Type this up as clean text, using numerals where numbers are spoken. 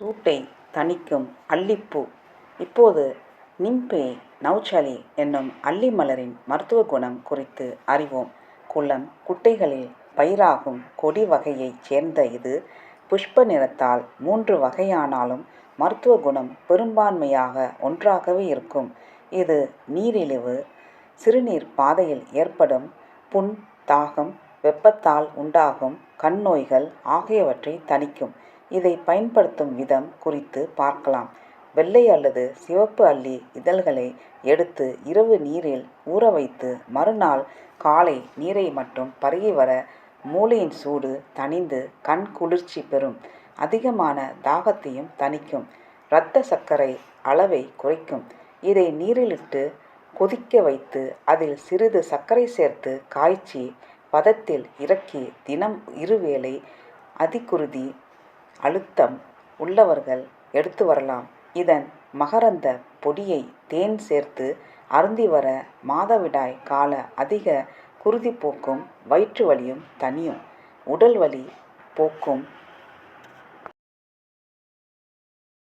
சூட்டை தணிக்கும் அல்லிப்பூ. இப்போது நிம்பே நௌசலி என்னும் அல்லி மலரின் மருத்துவ குணம் குறித்து அறிவோம். குளம் குட்டைகளில் பயிராகும் கொடி வகையைச் சேர்ந்த இது புஷ்ப நிறத்தால் 3 வகையானாலும் மருத்துவ குணம் பெரும்பான்மையாக ஒன்றாகவே இருக்கும். இது நீரிழிவு, சிறுநீர் பாதையில் ஏற்படும் புண், தாகம், வெப்பத்தால் உண்டாகும் கண் நோய்கள் ஆகியவற்றை தணிக்கும். இதை பயன்படுத்தும் விதம் குறித்து பார்க்கலாம். வெள்ளை அல்லது சிவப்பு அல்லி இதழ்களை எடுத்து இரவு நீரில் ஊற வைத்து மறுநாள் காலை நீரை மட்டும் பருகி வர மூளையின் சூடு தணிந்து கண் குளிர்ச்சி பெறும். அதிகமான தாகத்தையும் தணிக்கும். இரத்த சர்க்கரை அளவை குறைக்கும். இதை நீரிலிட்டு கொதிக்க வைத்து அதில் சிறிது சர்க்கரை சேர்த்து காய்ச்சி பதத்தில் இறக்கி தினம் இருவேளை அதிகுருதி அழுத்தம் உள்ளவர்கள் எடுத்து வரலாம். இதன் மகரந்த பொடியை தேன் சேர்த்து அருந்தி வர மாதவிடாய் கால அதிக குருதி போக்கும், வயிற்று வலியும் தணியும். உடல் வலி போக்கும்,